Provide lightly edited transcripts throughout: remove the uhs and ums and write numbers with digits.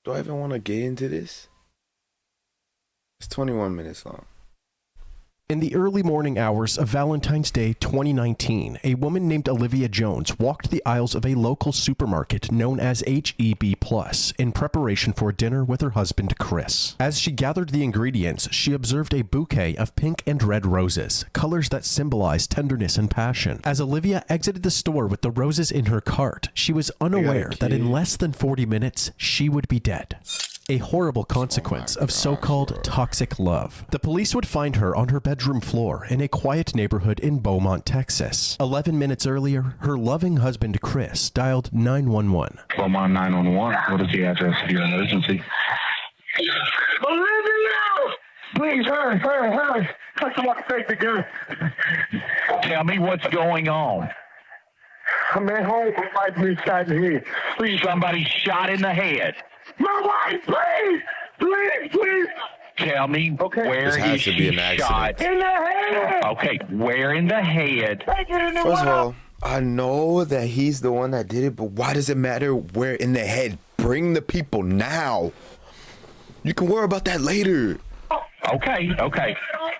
Do I even want to get into this? It's 21 minutes long. In the early morning hours of Valentine's Day 2019, a woman named Olivia Jones walked the aisles of a local supermarket known as HEB Plus in preparation for dinner with her husband Chris. As she gathered the ingredients, she observed a bouquet of pink and red roses, colors that symbolize tenderness and passion. As Olivia exited the store with the roses in her cart, she was unaware that in less than 40 minutes, she would be dead. A horrible consequence of so-called toxic love. The police would find her on her bedroom floor in a quiet neighborhood in Beaumont, Texas. 11 minutes earlier, her loving husband Chris dialed 911. Beaumont 911, what is the address of your emergency? Olivia! Please, hurry. Someone take the gun. Tell me what's going on. I'm at home. Somebody me shot in the head. Please. Somebody shot in the head. My wife, please. Tell me where is she shot? In the head. Okay, where in the head? First of all, I know that he's the one that did it, but why does it matter where in the head? Bring the people now. You can worry about that later. Okay.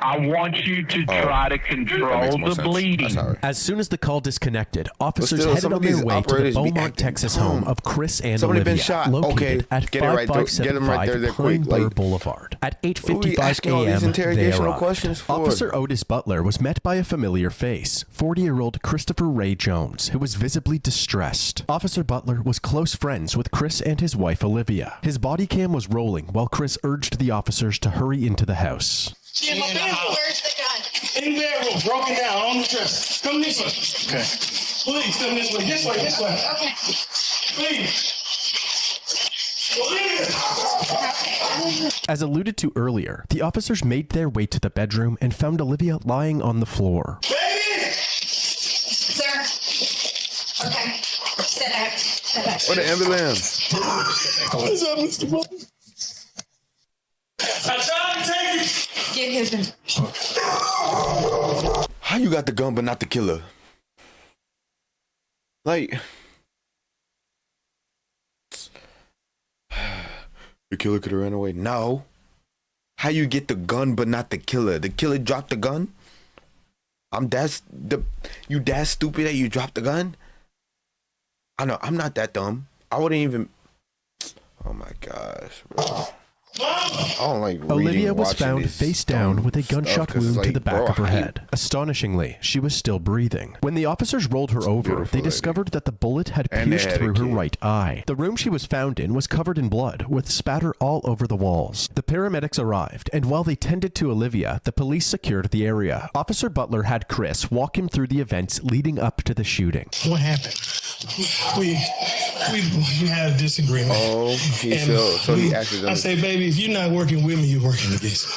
I want you to try to control the bleeding. As soon as the call disconnected, officers headed on their way to the Beaumont, Texas home of Chris and Olivia, located at 5575 Pine Bur Boulevard. At 8:55 a.m., they arrived. Officer Otis Butler was met by a familiar face, 40-year-old Christopher Ray Jones, who was visibly distressed. Officer Butler was close friends with Chris and his wife Olivia. His body cam was rolling while Chris urged the officers to hurry into the house. In my bedroom. Where's the gun? In the bedroom, broken down on the dresser. Come this way. Okay. Please, come this way. This way. Okay. Please. Olivia! As alluded to earlier, the officers made their way to the bedroom and found Olivia lying on the floor. Baby! Sir. Okay. Sit back. What an ambulance. What's up, Mr. Butler? I tried to take it. Get his. How you got the gun but not the killer? Like, the killer could have ran away. No. How you get the gun but not the killer? The killer dropped the gun? You that stupid that you dropped the gun? I know, I'm not that dumb. I wouldn't even. Oh my gosh, bro. I don't like reading, Olivia was found face down with a gunshot wound to the back of her head. Astonishingly, she was still breathing. When the officers rolled her over, they discovered that the bullet had pierced through her right eye. The room she was found in was covered in blood, with spatter all over the walls. The paramedics arrived, and while they tended to Olivia, the police secured the area. Officer Butler had Chris walk him through the events leading up to the shooting. What happened? We had a disagreement. Oh, so he accidentally. I say, baby, if you're not working with me, you're working against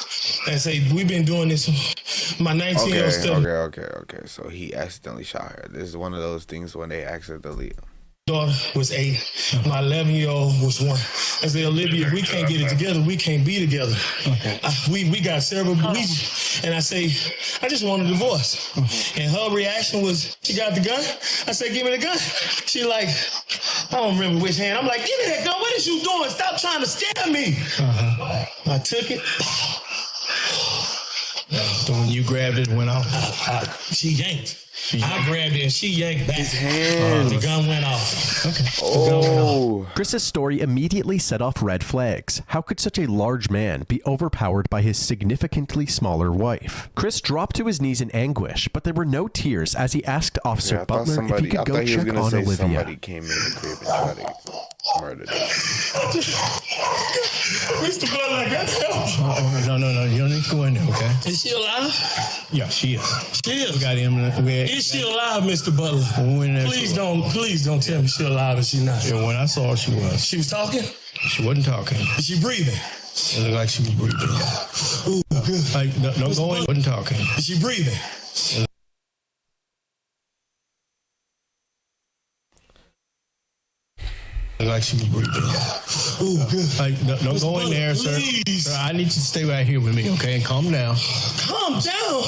me. I say, we've been doing this. My 19-year-old stuff. Okay. So he accidentally shot her. This is one of those things when they accidentally. Daughter was 8. My 11-year-old was 1. I said, Olivia, we can't get it together. We can't be together. Okay. We got several beliefs. And I say, I just want a divorce. And her reaction was, she got the gun? I said, give me the gun. She like, I don't remember which hand. I'm like, give me that gun. What is you doing? Stop trying to scare me. I took it. So when you grabbed it, went off. She yanked. I grabbed it and she yanked back. His hand. The gun went off. Okay. Oh. Chris's story immediately set off red flags. How could such a large man be overpowered by his significantly smaller wife? Chris dropped to his knees in anguish, but there were no tears as he asked Officer Butler if he could go check on Olivia. Somebody came in the crib and tried to murder them. Mr. Butler, I got help. No. You don't need to go in there, okay? Is she alive? Yeah, she is. She is. We got him. Is she alive, Mr. Butler? Please don't tell me she's alive and she's not. Yeah, when I saw her, she was. She was talking? She wasn't talking. Is she breathing? It looked like she was breathing. Ooh, good. Like, don't go in. Wasn't talking. Is she breathing? Like she was breathing. Ooh, good. Like, don't go in there, sir. Please. Sir, I need you to stay right here with me, okay? And calm down. Calm down.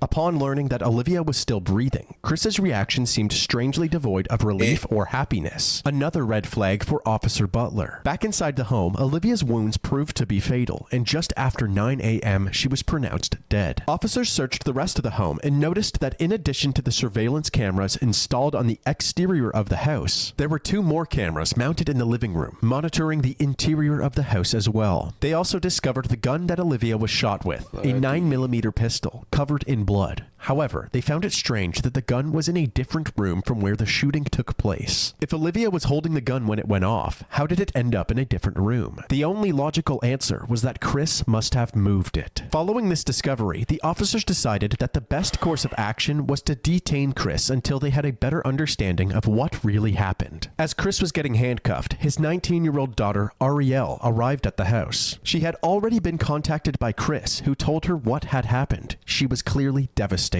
Upon learning that Olivia was still breathing, Chris's reaction seemed strangely devoid of relief or happiness. Another red flag for Officer Butler. Back inside the home, Olivia's wounds proved to be fatal, and just after 9 a.m., she was pronounced dead. Officers searched the rest of the home and noticed that in addition to the surveillance cameras installed on the exterior of the house, there were 2 more cameras mounted in the living room, monitoring the interior of the house as well. They also discovered the gun that Olivia was shot with, a 9mm pistol, covered in blood. However, they found it strange that the gun was in a different room from where the shooting took place. If Olivia was holding the gun when it went off, how did it end up in a different room? The only logical answer was that Chris must have moved it. Following this discovery, the officers decided that the best course of action was to detain Chris until they had a better understanding of what really happened. As Chris was getting handcuffed, his 19-year-old daughter, Ariel, arrived at the house. She had already been contacted by Chris, who told her what had happened. She was clearly devastated.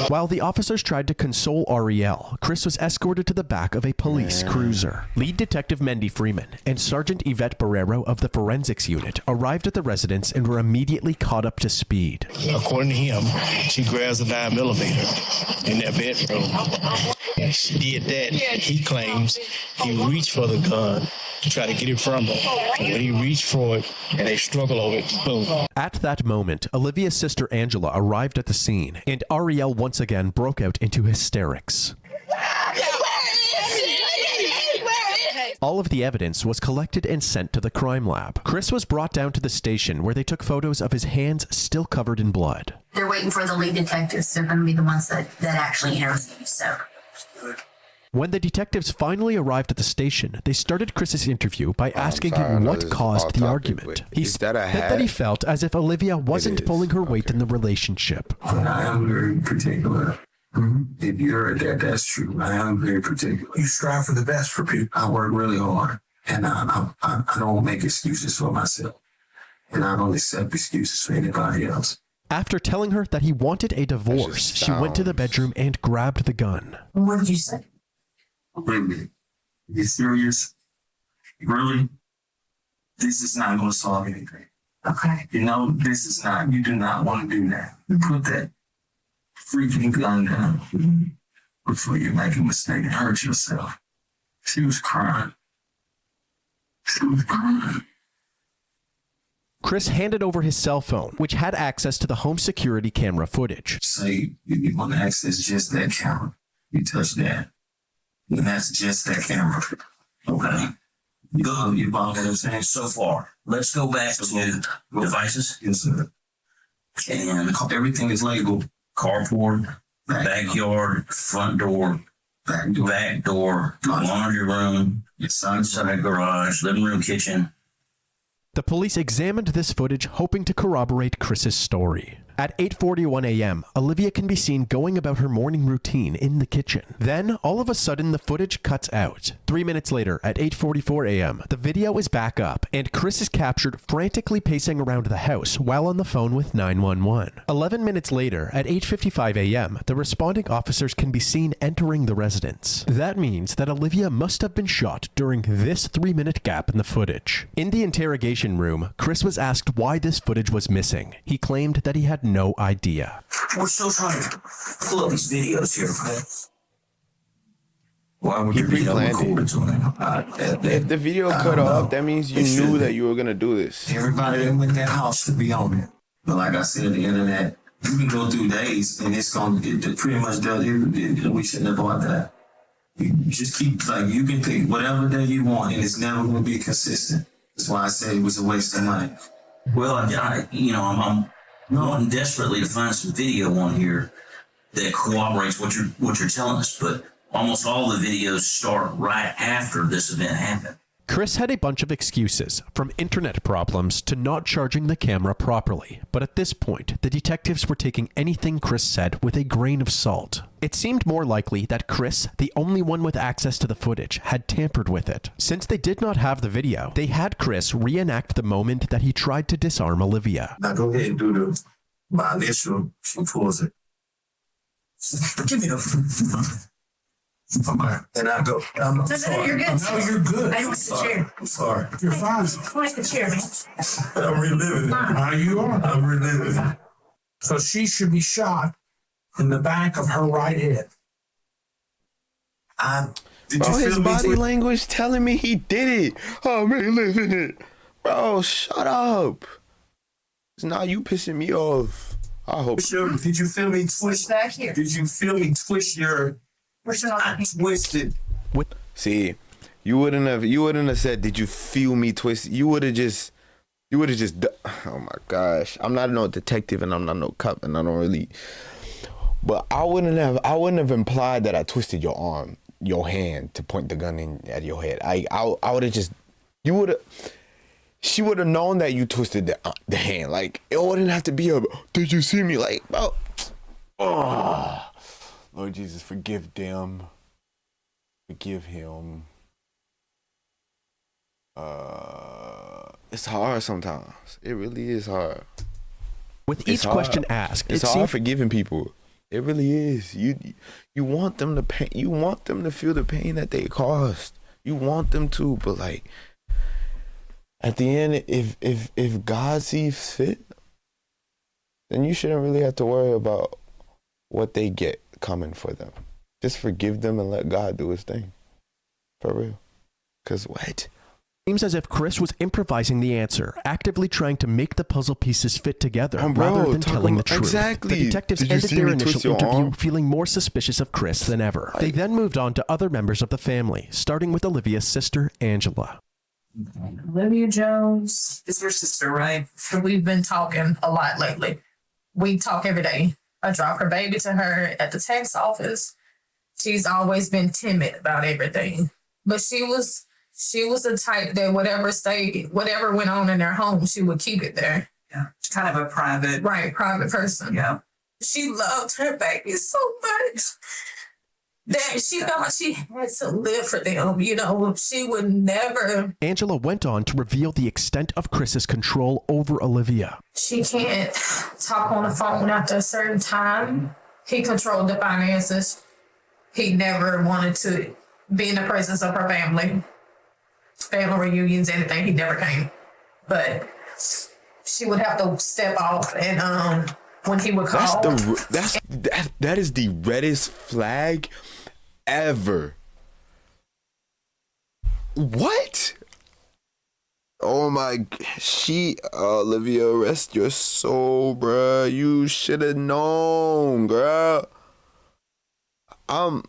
While the officers tried to console Ariel, Chris was escorted to the back of a police cruiser. Lead Detective Mendy Freeman and Sergeant Yvette Barrero of the Forensics Unit arrived at the residence and were immediately caught up to speed. According to him, she grabs a 9mm in that bedroom. She did that. He claims he reached for the gun to try to get it from her. And when he reached for it and they struggle over it, boom. At that moment, Olivia's sister Angela arrived at the scene, and Ariel once again broke out into hysterics. All of the evidence was collected and sent to the crime lab. Chris was brought down to the station where they took photos of his hands still covered in blood. They're waiting for the lead detectives. They're going to be the ones that actually interview, so... When the detectives finally arrived at the station, they started Chris's interview by asking him what caused the argument. He said that he felt as if Olivia wasn't pulling her weight in the relationship. I am very particular. If you heard that, that's true. I am very particular. You strive for the best for people. I work really hard, and I don't make excuses for myself, and I don't accept excuses for anybody else. After telling her that he wanted a divorce, she went to the bedroom and grabbed the gun. What did you say? Wait a minute. You serious? Really? This is not going to solve anything. Okay. You know, you do not want to do that. You put that freaking gun down before you make a mistake and hurt yourself. She was crying. She was crying. Chris handed over his cell phone, which had access to the home security camera footage. Say you want to access just that camera. You touch that. And that's just that camera. Okay. You follow what I'm saying? So far, let's go back to devices. Yes, sir. And everything is labeled. Carport, backyard, front door, back door, laundry room, inside garage, living room, kitchen. The police examined this footage, hoping to corroborate Chris's story. At 8:41 a.m., Olivia can be seen going about her morning routine in the kitchen. Then, all of a sudden, the footage cuts out. 3 minutes later, at 8:44 a.m., the video is back up, and Chris is captured frantically pacing around the house while on the phone with 911. 11 minutes later, at 8:55 a.m., the responding officers can be seen entering the residence. That means that Olivia must have been shot during this 3-minute gap in the footage. In the interrogation room, Chris was asked why this footage was missing. He claimed that he had no idea. We're still trying to pull up these videos here, okay? Why would you pre-planned it. If the video cut off, that means you knew that you were going to do this. Everybody that went in that house should be on it. But like I said, the internet, you can go through days and it pretty much does it. We shouldn't have bought that. You just keep, you can pick whatever day you want and it's never going to be consistent. That's why I say it was a waste of money. Well, I'm wanting desperately to find some video on here that corroborates what you're telling us, but almost all the videos start right after this event happened. Chris had a bunch of excuses, from internet problems to not charging the camera properly, but at this point, the detectives were taking anything Chris said with a grain of salt. It seemed more likely that Chris, the only one with access to the footage, had tampered with it. Since they did not have the video, they had Chris reenact the moment that he tried to disarm Olivia. Now go ahead and do my initial. She pulls it. Give me the. Okay. And I go, I'm sorry. You're good. No, you're good. I want the chair. I'm sorry. You're fine. I want the chair, man. I'm reliving it. You are. I'm reliving it. So she should be shot in the back of her right head. Did Bro, you his feel me? body language telling me he did it. I'm reliving it. Bro, shut up. It's not you pissing me off. I hope. Did you feel me twist? Back here. Did you feel me twist your? I twisted. See, you wouldn't have said, did you feel me twist? You would have just, oh my gosh. I'm not no detective and I'm not no cop and I don't really, but I wouldn't have implied that I twisted your arm, your hand to point the gun in at your head. I would have just, she would have known that you twisted the hand. Like, it wouldn't have to be a, did you see me? Like, oh, Lord Jesus, forgive them. Forgive him. It's hard sometimes. It really is hard. With each question asked, it's hard forgiving people. It really is. You want them to pain. You want them to feel the pain that they caused. You want them to, but like at the end, if God sees fit, then you shouldn't really have to worry about what they get coming for them. Just forgive them and let God do his thing. For real. Because what? Seems as if Chris was improvising the answer, actively trying to make the puzzle pieces fit together rather than telling the truth. Exactly. The detectives ended their initial interview feeling more suspicious of Chris than ever. They then moved on to other members of the family, starting with Olivia's sister, Angela. Olivia Jones is your sister, right? So we've been talking a lot lately. We talk every day. I drop her baby to her at the tax office. She's always been timid about everything. But she was the type that whatever went on in their home, she would keep it there. Yeah. She's kind of a private person. Yeah. She loved her baby so much that she thought she had to live for them. You know, she would never. Angela went on to reveal the extent of Chris's control over Olivia. She can't talk on the phone after a certain time. He controlled the finances. He never wanted to be in the presence of her family reunions, anything. He never came. But she would have to step off, and when he would call, that is the reddest flag ever. What? Oh my! Olivia, rest your soul, bruh. You should have known, bruh. I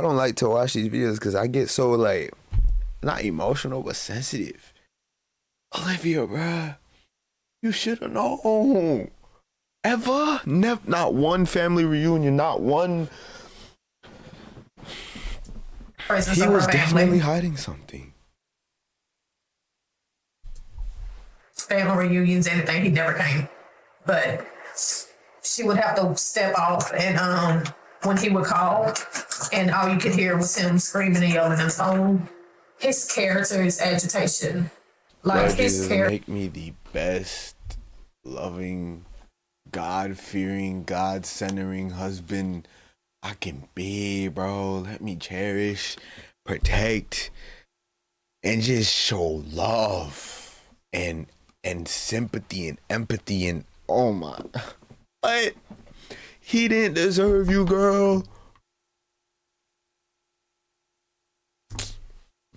don't like to watch these videos because I get so like, not emotional but sensitive. Olivia, bruh, you should have known. Ever? Not one family reunion, not one. He was definitely hiding something. Family reunions, anything. He never came. But she would have to step off, and when he would call, and all you could hear was him screaming and yelling on the phone. His character is agitation. Like Lord his Jesus, character. make me the best, loving, God-fearing, God-centering husband I can be, bro. Let me cherish, protect, and just show love and sympathy and empathy and oh my, what? He didn't deserve you, girl.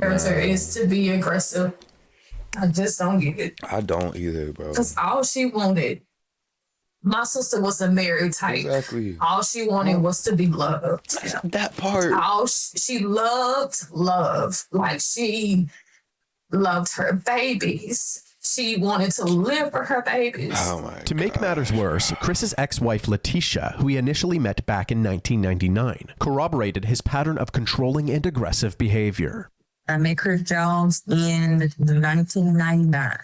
Character is to be aggressive. I just don't get it. I don't either, bro. Because all she wanted, my sister was a married type. Exactly. All she wanted was to be loved. That part. She loved love. Like she loved her babies. She wanted to live for her babies. To make matters worse, Chris's ex-wife Letitia, who he initially met back in 1999, corroborated his pattern of controlling and aggressive behavior. I met Chris Jones in 1999.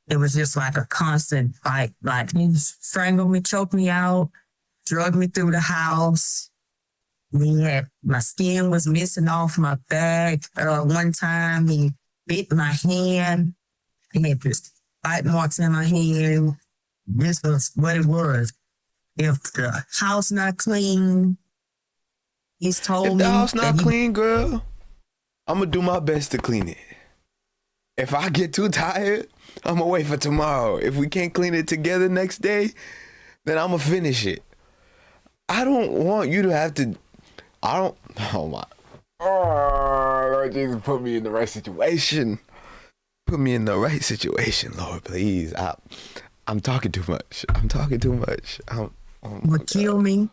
It was just like a constant fight. Like he strangled me, choked me out, drugged me through the house. My skin was missing off my back. One time he bit my hand. He had this bite marks in my hand. This was what it was. If the house not clean, He's told If me the house not that clean, girl, I'm gonna do my best to clean it. If I get too tired, I'm gonna wait for tomorrow. If we can't clean it together next day, then I'm gonna finish it. I don't want you to have to. Oh my. Oh, Lord Jesus, put me in the right situation. Put me in the right situation, Lord, please. I'm talking too much. I'm talking too much. would kill me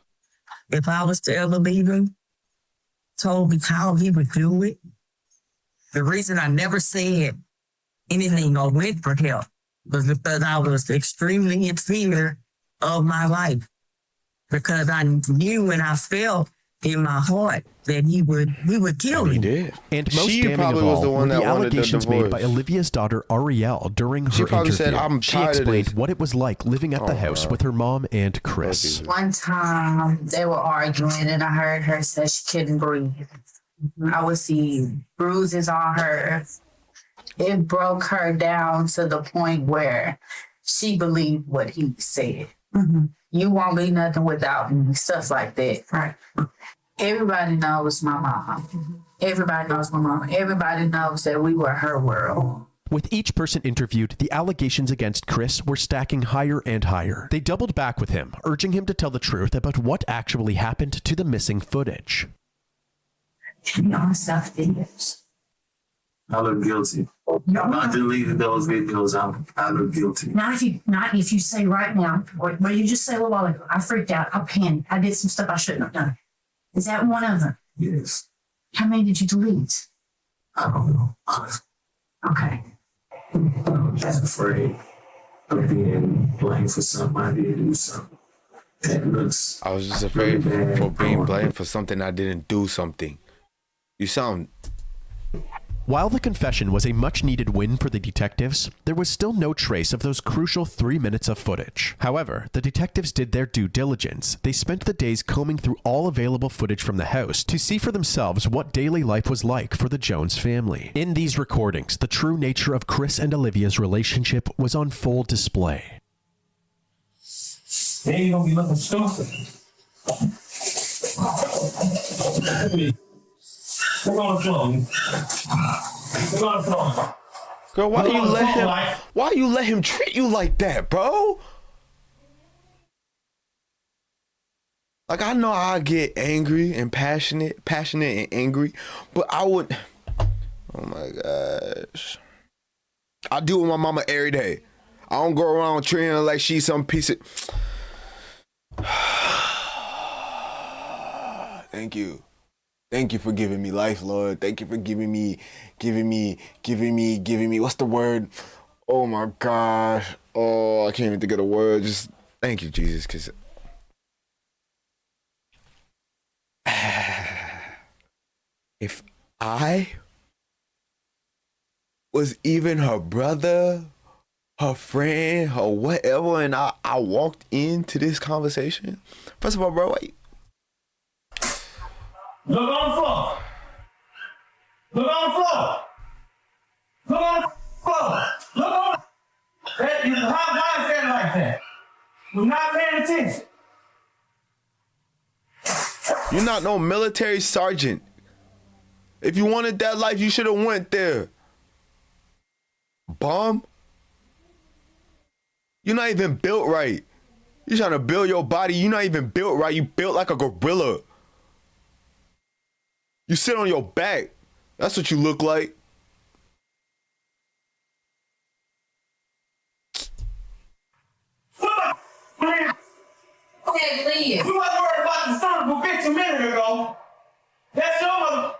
if I was to ever leave him. Told me how he would do it. The reason I never said anything or went for help was because I was extremely in fear of my life. Because I knew and I felt in my heart that he would kill me. He did. And most She damning probably of was all the one were that the wanted the allegations made by divorce. Olivia's daughter Ariel during her She probably interview. said, "I'm she tired of explained this." what it was like living at the house with her mom and Chris. One time they were arguing and I heard her say she couldn't breathe. I would see bruises on her. It broke her down to the point where she believed what he said. You won't be nothing without me, stuff like that. Right. Everybody knows my mom. Everybody knows my mom. Everybody knows that we were her world. With each person interviewed, the allegations against Chris were stacking higher and higher. They doubled back with him, urging him to tell the truth about what actually happened to the missing footage. To be honest, stuff videos. I look guilty. I deleted those videos. I look guilty. Not if you say right now, or what you just say a little while ago, I freaked out, I panicked, I did some stuff I shouldn't have done. Is that one of them? Yes. How many did you delete? I don't know. Honestly. Okay. I'm just afraid of being blamed for something I did do something. That looks. I was just afraid really for bad. being blamed for something I didn't do something. You sound. While the confession was a much-needed win for the detectives, there was still no trace of those crucial 3 minutes of footage. However, the detectives did their due diligence. They spent the days combing through all available footage from the house to see for themselves what daily life was like for the Jones family. In these recordings, the true nature of Chris and Olivia's relationship was on full display. Then you gonna be looking stupid. We're on the floor. We're on the floor. Girl, why you let him treat you like that, bro? Like, I know I get angry and passionate and angry, but I would. Oh my gosh. I deal with my mama every day. I don't go around treating her like she's some piece of. Thank you. Thank you for giving me life, Lord. Thank you for giving me, what's the word? Oh my gosh. Oh, I can't even think of the word. Just thank you, Jesus, because if I was even her brother, her friend, her whatever, and I walked into this conversation, first of all, bro, wait. Look on the floor. Look on the floor. Look on the floor. Look on that. Why is that like that? We're not paying attention. You're not no military sergeant. If you wanted that life, you should have went there. Bum. You're not even built right. You're trying to build your body. You're not even built right. You built like a gorilla. You sit on your back. That's what you look like. Okay, leave. You wasn't worried about the son of a bitch a minute ago. That's your mother.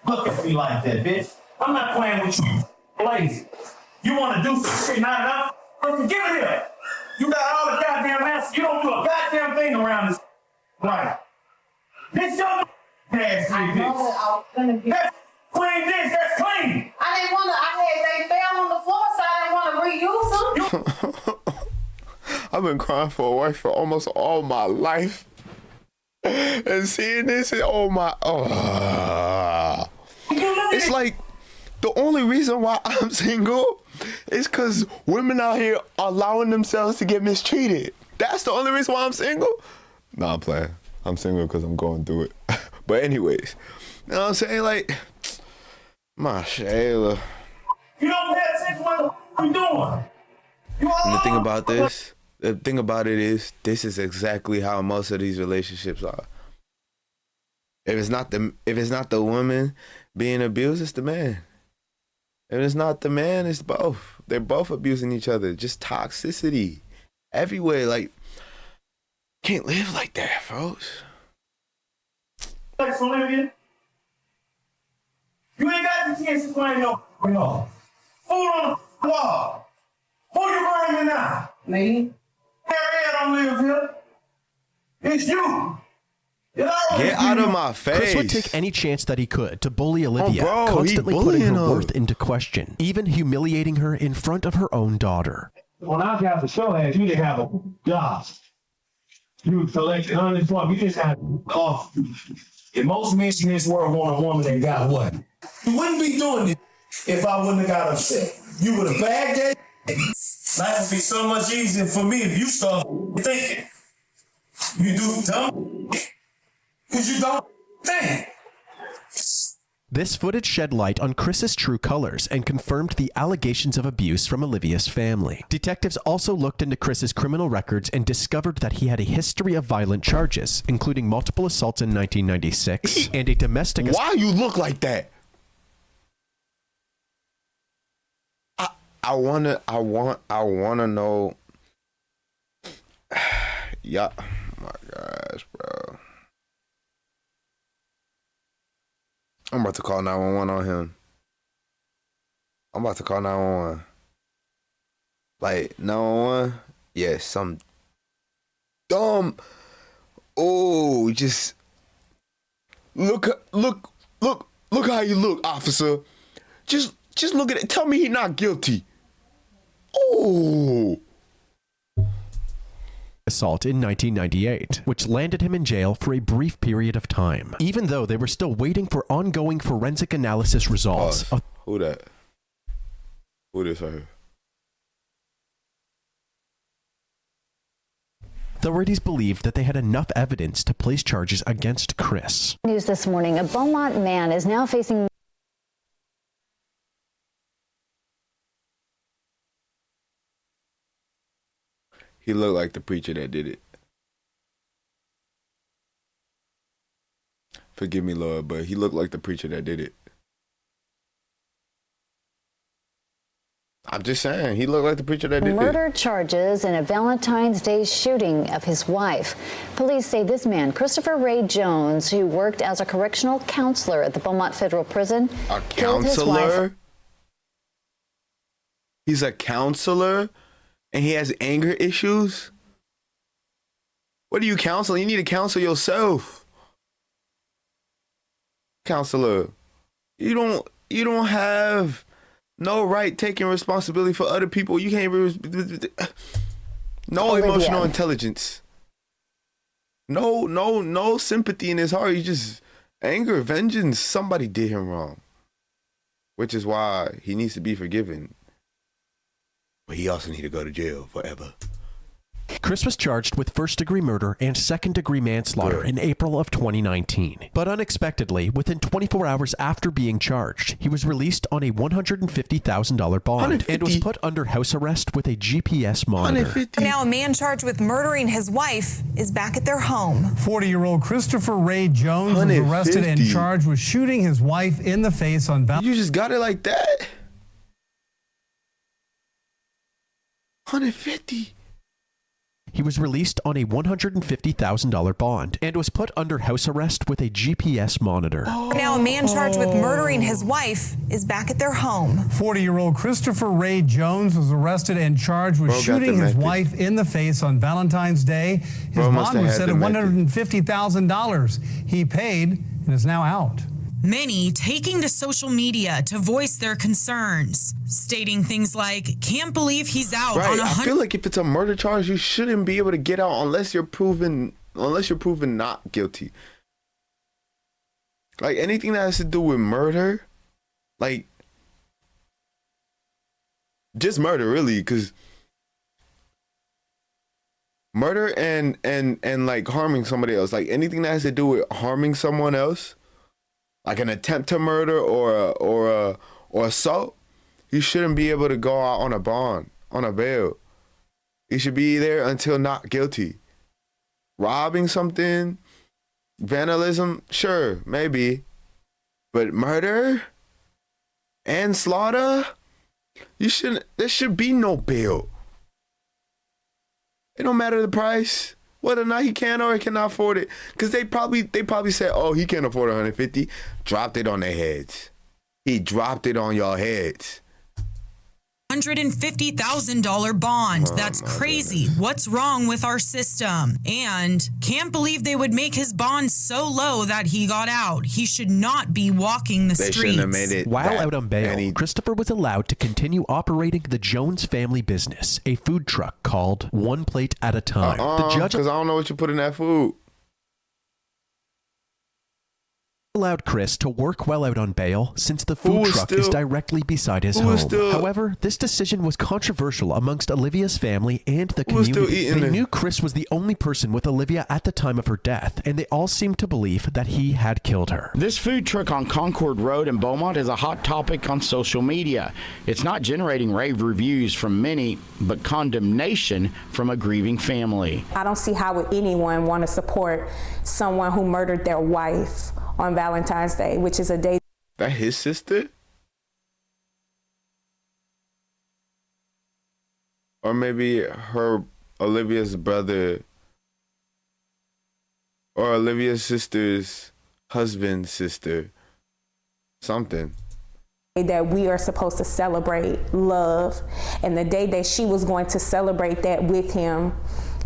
Look at me like that, bitch. I'm not playing with you. Lazy. You want to do some shit, not enough? Give it here. You got all the goddamn answers. You don't do a goddamn thing around this. Right. This your ass, I know I was gonna be. That's clean dish, that's clean. I didn't want to. They fell on the floor, so I didn't want to reuse them. I've been crying for a wife for almost all my life. And seeing this, it's like the only reason why I'm single is because women out here are allowing themselves to get mistreated. That's the only reason why I'm single. Nah, I'm playing. I'm single because I'm going through it. But anyways, you know what I'm saying? Like, my Shayla. You don't pay attention to what I'm doing. And the thing about it is, this is exactly how most of these relationships are. If it's not the woman being abused, it's the man. If it's not the man, it's both. They're both abusing each other. Just toxicity everywhere. Like, can't live like that, folks. Olivia, you ain't got the chance to find no. Hold on, wall. Who you burning now? Me. Harriet don't live here. It's you. Get out of my face. Chris would take any chance that he could to bully Olivia, bro, constantly he putting her bullying her. worth into question, even humiliating her in front of her own daughter. When I got the show ass, you didn't have a job. You collected unemployment. You just had off. If most men in this world want a woman that got what? You wouldn't be doing it if I wouldn't have got upset. You would have bagged that. Life would be so much easier for me if you start thinking. You do dumb because you don't think. This footage shed light on Chris's true colors and confirmed the allegations of abuse from Olivia's family. Detectives also looked into Chris's criminal records and discovered that he had a history of violent charges, including multiple assaults in 1996 and a domestic assault. Why you look like that? I wanna know. Yeah, oh my gosh, bro. I'm about to call 911 on him. I'm about to call 911. Like, 911? Yes, some dumb. Oh, just look how you look, officer. Just look at it. Tell me he's not guilty. Oh. Assault in 1998, which landed him in jail for a brief period of time, even though they were still waiting for ongoing forensic analysis results. Who that? Who this right here? Authorities believed that they had enough evidence to place charges against Chris. News this morning, a Beaumont man is now facing He looked like the preacher that did it. Forgive me, Lord, but he looked like the preacher that did it. I'm just saying, he looked like the preacher that did it. murder charges in a Valentine's Day shooting of his wife. Police say this man, Christopher Ray Jones, who worked as a correctional counselor at the Beaumont Federal Prison, killed his wife. Counselor? He's a counselor? And he has anger issues? What do you counsel? You need to counsel yourself. Counselor, you don't have no right taking responsibility for other people. You can't no Olivia. Emotional intelligence. No sympathy in his heart. He just anger, vengeance. Somebody did him wrong. Which is why he needs to be forgiven. But he also need to go to jail forever. Chris was charged with first-degree murder and second-degree manslaughter in April of 2019. But unexpectedly, within 24 hours after being charged, he was released on a $150,000 bond and was put under house arrest with a GPS monitor. Now a man charged with murdering his wife is back at their home. 40-year-old Christopher Ray Jones was arrested and charged with shooting his wife in the face on You just got it like that? 150. He was released on a $150,000 bond and was put under house arrest with a GPS monitor. Now a man charged with murdering his wife is back at their home. 40-year-old Christopher Ray Jones was arrested and charged with shooting his wife in the face on Valentine's Day. His bond was set at $150,000. He paid and is now out. Many taking to social media to voice their concerns, stating things like, can't believe he's out Right. on I feel like if it's a murder charge, you shouldn't be able to get out unless you're proven not guilty. Like anything that has to do with murder, like just murder really, because Murder and like harming somebody else, like anything that has to do with harming someone else, like an attempt to murder or assault, you shouldn't be able to go out on a bond, on a bail. You should be there until not guilty. Robbing something, vandalism, sure, maybe. But murder and slaughter, there should be no bail. It don't matter the price, whether or not he can or cannot afford it. Because they probably said, oh, he can't afford 150. Dropped it on their heads. He dropped it on your heads. $150,000 bond. That's crazy. Goodness. What's wrong with our system? And can't believe they would make his bond so low that he got out. He should not be walking the streets. Shouldn't have made it. While out on bail, Christopher was allowed to continue operating the Jones family business, a food truck called One Plate at a Time. The judge, because I don't know what you put in that food, allowed Chris to work while out on bail since the food truck is directly beside his home. However, this decision was controversial amongst Olivia's family and the community. They knew Chris was the only person with Olivia at the time of her death, and they all seemed to believe that he had killed her. This food truck on Concord Road in Beaumont is a hot topic on social media. It's not generating rave reviews from many, but condemnation from a grieving family. I don't see how would anyone want to support someone who murdered their wife on Valentine's Day, which is a day. That his sister? Or maybe Olivia's brother, or Olivia's sister's husband's sister. Something. That we are supposed to celebrate love. And the day that she was going to celebrate that with him,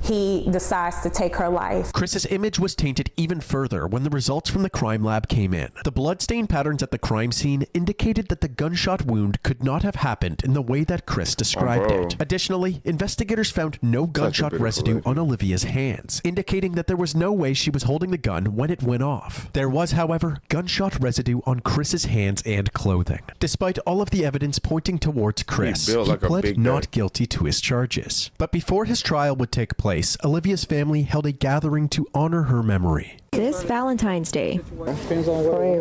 he decides to take her life. Chris's image was tainted even further when the results from the crime lab came in. The bloodstain patterns at the crime scene indicated that the gunshot wound could not have happened in the way that Chris described it. Additionally, investigators found no gunshot residue on Olivia's hands, indicating that there was no way she was holding the gun when it went off. There was, however, gunshot residue on Chris's hands and clothing. Despite all of the evidence pointing towards Chris, he pled not guilty to his charges. But before his trial would take place, Olivia's family held a gathering to honor her memory. This Valentine's Day, praying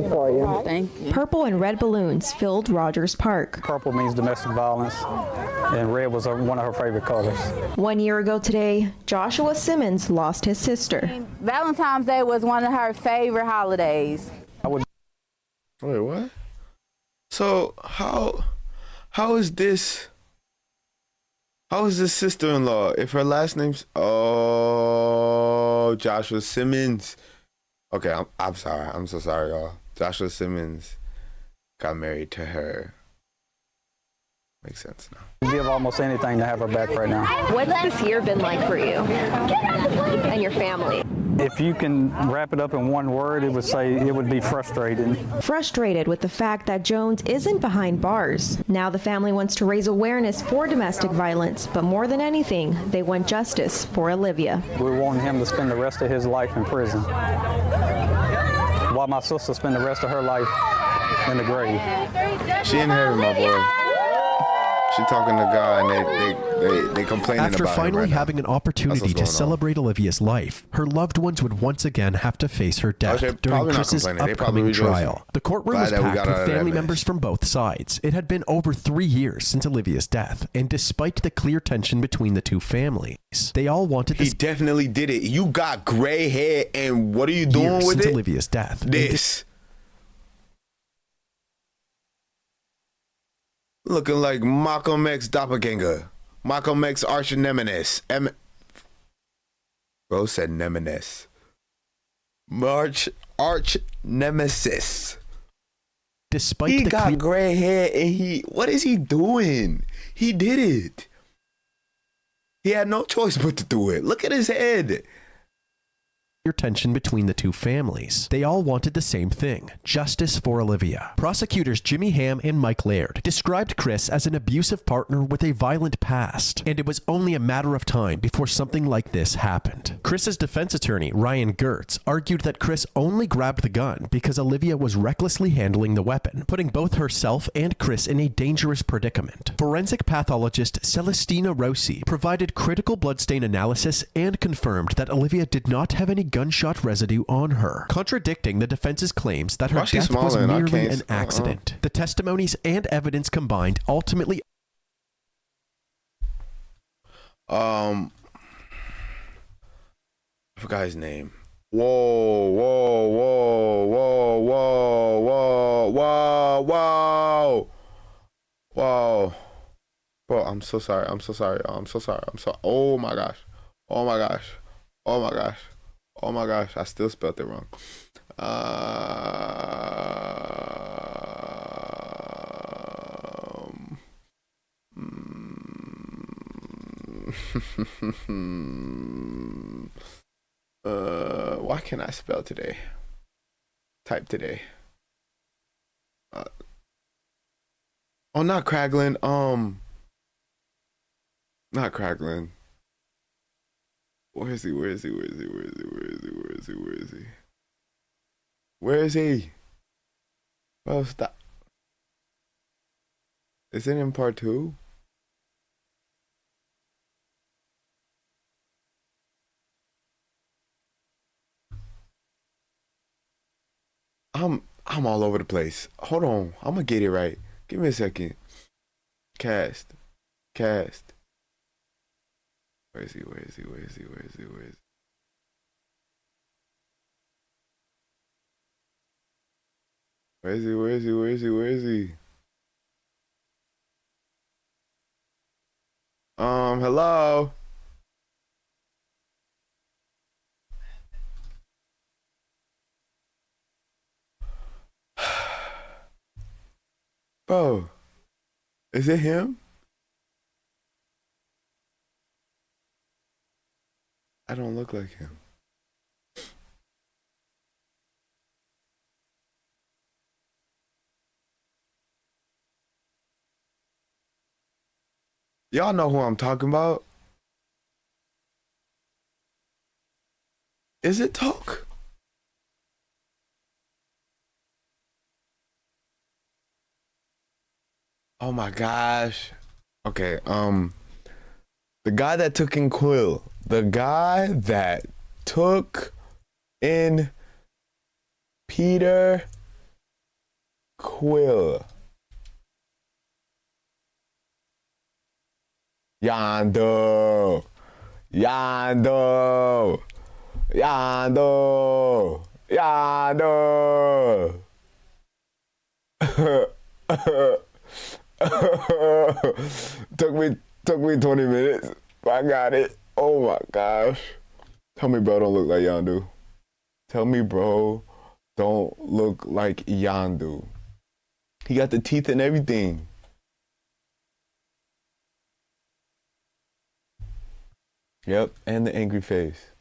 for you. Thank you. Purple and red balloons filled Rogers Park. Purple means domestic violence, and red was one of her favorite colors. 1 year ago today, Joshua Simmons lost his sister. Valentine's Day was one of her favorite holidays. Wait, what? So how is this? How is this sister-in-law? If her last name's Joshua Simmons. Okay, I'm sorry. I'm so sorry, y'all. Joshua Simmons got married to her. Makes sense now. I'd give almost anything to have her back right now. What's this year been like for you and your family? If you can wrap it up in one word, it would be frustrating. Frustrated with the fact that Jones isn't behind bars. Now the family wants to raise awareness for domestic violence, but more than anything, they want justice for Olivia. We want him to spend the rest of his life in prison, while my sister spend the rest of her life in the grave. She in heaven, my boy. She talking to God, and they complaining After about finally him right having an opportunity to celebrate Olivia's life, her loved ones would once again have to face her death during Chris's upcoming trial. The courtroom was packed with family members from both sides. It had been over 3 years since Olivia's death, and despite the clear tension between the two families, they all wanted this. He definitely did it. You got gray hair, and what are you doing with it? Olivia's death. This. Looking like Malcolm X doppelganger. Malcolm X arch nemesis. Bro said nemesis. Arch nemesis. Despite he got gray hair, and what is he doing? He did it. He had no choice but to do it. Look at his head. tension between the two families. They all wanted the same thing, justice for Olivia. Prosecutors Jimmy Ham and Mike Laird described Chris as an abusive partner with a violent past, and it was only a matter of time before something like this happened. Chris's defense attorney, Ryan Gertz, argued that Chris only grabbed the gun because Olivia was recklessly handling the weapon, putting both herself and Chris in a dangerous predicament. Forensic pathologist Celestina Rossi provided critical bloodstain analysis and confirmed that Olivia did not have any gunshot residue on her, contradicting the defense's claims that her death was merely an accident. The testimonies and evidence combined ultimately I forgot his name. Whoa. Bro, I'm so sorry. Oh my gosh. I still spelled it wrong. Why can't I spell today? Type today. Not Kraglin. Not Kraglin. Where is he? Bro, stop. Is it in part 2? I'm all over the place. Hold on. I'm gonna get it right. Give me a second. Cast. Where is he? Hello? Bro, is it him? I don't look like him. Y'all know who I'm talking about? Is it Toke? Oh my gosh. Okay, the guy that took in Quill. The guy that took in Peter Quill. Yondu. Took me 20 minutes. I got it. Oh my gosh. Tell me bro don't look like Yondu. Tell me bro don't look like Yondu. He got the teeth and everything. Yep, and the angry face.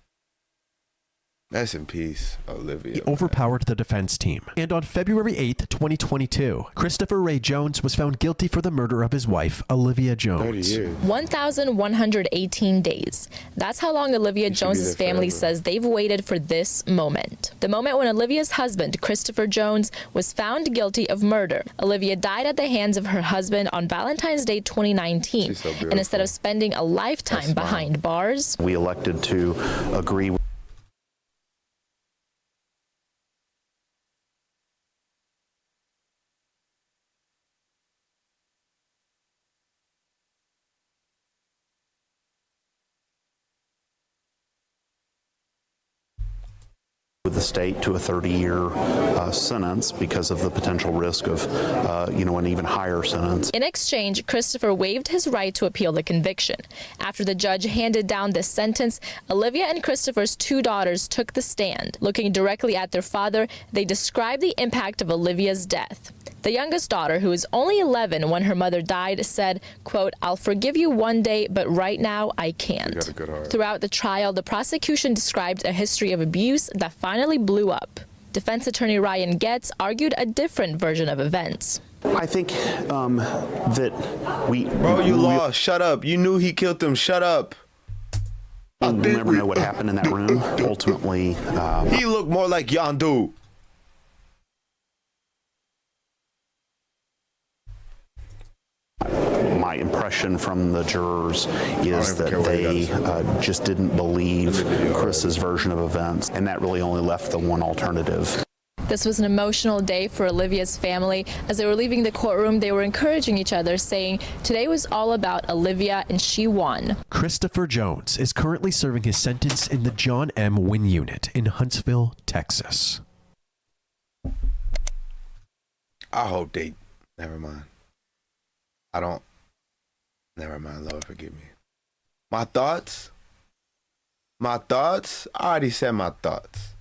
Rest in peace, Olivia. He overpowered the defense team. And on February 8th, 2022, Christopher Ray Jones was found guilty for the murder of his wife, Olivia Jones. 30 years. 1,118 days. That's how long Olivia Jones's family says they've waited for this moment. The moment when Olivia's husband, Christopher Jones, was found guilty of murder. Olivia died at the hands of her husband on Valentine's Day 2019. And instead of spending a lifetime behind bars, we elected to agree with the state to a 30-year sentence because of the potential risk of, an even higher sentence. In exchange, Christopher waived his right to appeal the conviction. After the judge handed down this sentence, Olivia and Christopher's 2 daughters took the stand. Looking directly at their father, they described the impact of Olivia's death. The youngest daughter, who was only 11 when her mother died, said, quote, "I'll forgive you one day, but right now I can't." Throughout the trial, the prosecution described a history of abuse that finally blew up. Defense attorney Ryan Getz argued a different version of events. I think that we... Bro, you lost. Shut up. You knew he killed him. Shut up. We'll never know what happened in that room. Ultimately... he looked more like Yondu. My impression from the jurors is that they just didn't believe Chris's version of events, and that really only left the one alternative. This was an emotional day for Olivia's family. As they were leaving the courtroom, they were encouraging each other, saying today was all about Olivia and she won. Christopher Jones is currently serving his sentence in the John M. Wynn Unit in Huntsville, Texas. I hope they... Never mind. I don't... Never mind, Lord, forgive me. My thoughts? I already said my thoughts.